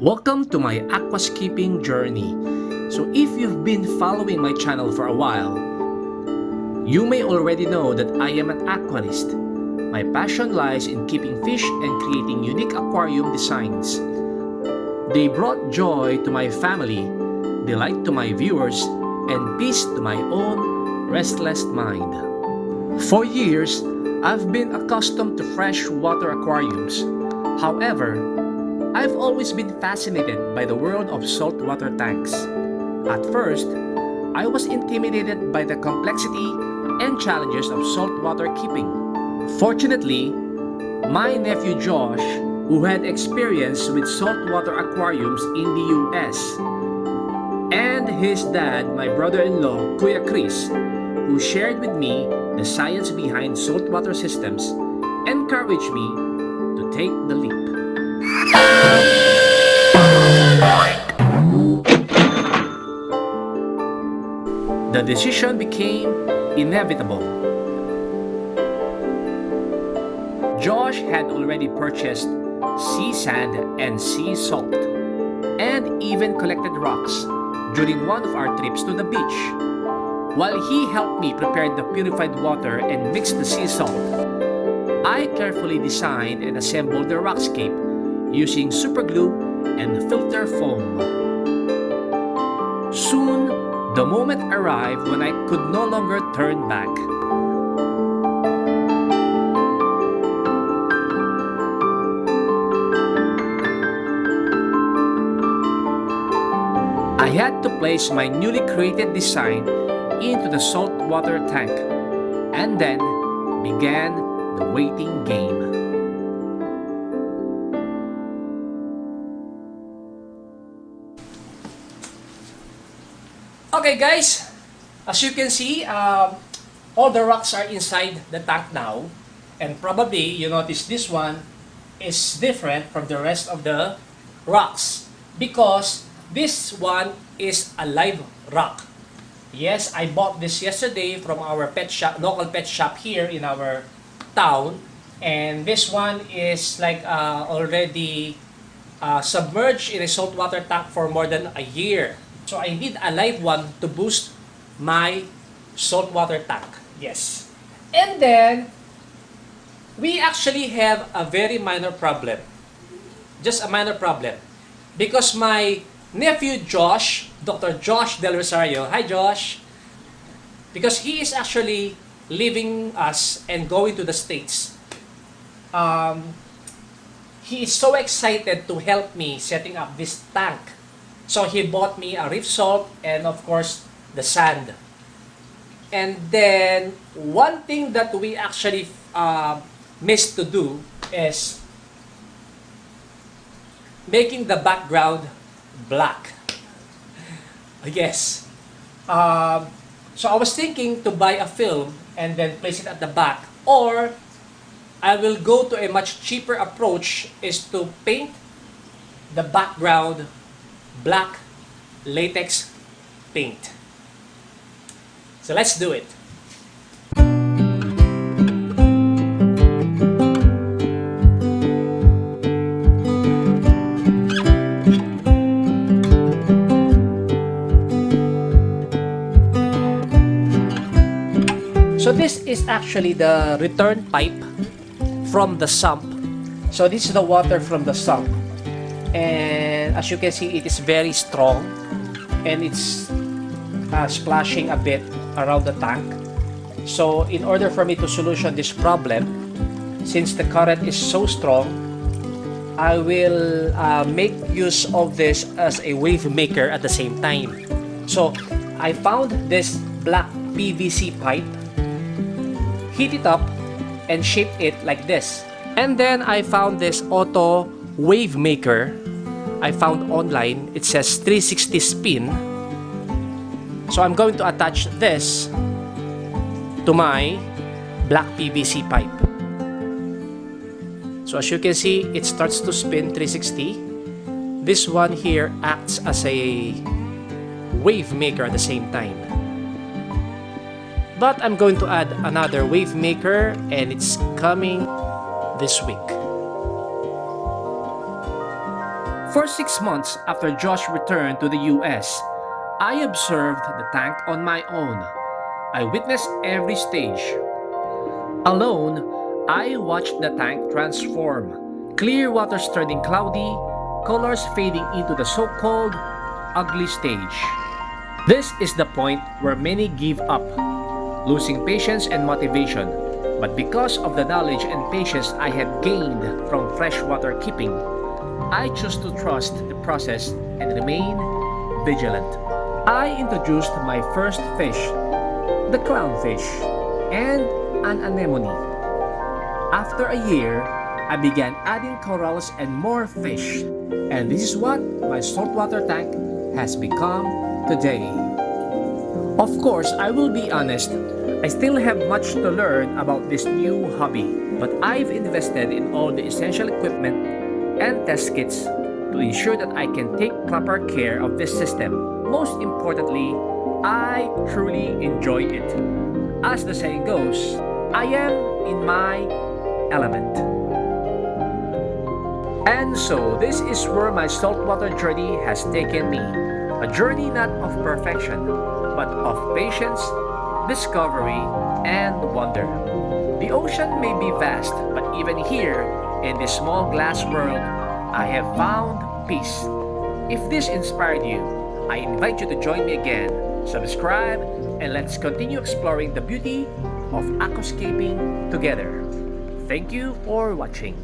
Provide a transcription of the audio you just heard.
Welcome to my aquascaping journey. So if you've been following my channel for a while, you may already know that I am an aquarist. My passion lies in keeping fish and creating unique aquarium designs. They brought joy to my family, delight to my viewers, and peace to my own restless mind. For years, I've been accustomed to freshwater aquariums. However, I've always been fascinated by the world of saltwater tanks. At first, I was intimidated by the complexity and challenges of saltwater keeping. Fortunately, my nephew Josh, who had experience with saltwater aquariums in the US, and his dad, my brother-in-law, Kuya Chris, who shared with me the science behind saltwater systems, encouraged me to take the leap. The decision became inevitable. Josh had already purchased sea sand and sea salt, and even collected rocks during one of our trips to the beach. While he helped me prepare the purified water and mix the sea salt, I carefully designed and assembled the rockscape using superglue and filter foam. Soon, the moment arrived when I could no longer turn back. I had to place my newly created design into the saltwater tank, and then began the waiting game. Okay guys, as you can see, all the rocks are inside the tank now, and probably you notice this one is different from the rest of the rocks because this one is a live rock. Yes, I bought this yesterday from our pet shop, local pet shop here in our town, and this one is like already submerged in a saltwater tank for more than a year. So I need a live one to boost my saltwater tank. Yes. And then, we actually have a very minor problem. Just a minor problem. Because my nephew Josh, Dr. Josh Del Rosario, hi Josh, because he is actually leaving us and going to the States. He is so excited to help me setting up this tank. So he bought me a reef salt and of course the sand. And then one thing that we actually missed to do is making the background black. Yes. So I was thinking to buy a film and then place it at the back, or I will go to a much cheaper approach is to paint the background black latex paint. So let's do it. So this is actually the return pipe from the sump. So this is the water from the sump. And as you can see, it is very strong and it's splashing a bit around the tank. So in order for me to solution this problem, since the current is so strong, I will make use of this as a wave maker at the same time. So I found this black PVC pipe, heat it up and shape it like this. And then I found this auto wave maker I found online. It says 360 spin. So I'm going to attach this to my black PVC pipe. So as you can see, it starts to spin 360. This one here acts as a wave maker at the same time. But I'm going to add another wave maker and it's coming this week. For 6 months after Josh returned to the US, I observed the tank on my own. I witnessed every stage. Alone, I watched the tank transform. Clear waters turning cloudy, colors fading into the so-called ugly stage. This is the point where many give up, losing patience and motivation. But because of the knowledge and patience I had gained from freshwater keeping, I chose to trust the process and remain vigilant. I introduced my first fish, the clownfish, and an anemone. After a year, I began adding corals and more fish, and this is what my saltwater tank has become today. Of course, I will be honest, I still have much to learn about this new hobby, but I've invested in all the essential equipment and test kits to ensure that I can take proper care of this system. Most importantly, I truly enjoy it. As the saying goes, I am in my element. And so this is where my saltwater journey has taken me. A journey not of perfection, but of patience, discovery, and wonder. The ocean may be vast, but even here, in this small glass world, I have found peace. If this inspired you, I invite you to join me again. Subscribe, and let's continue exploring the beauty of aquascaping together. Thank you for watching.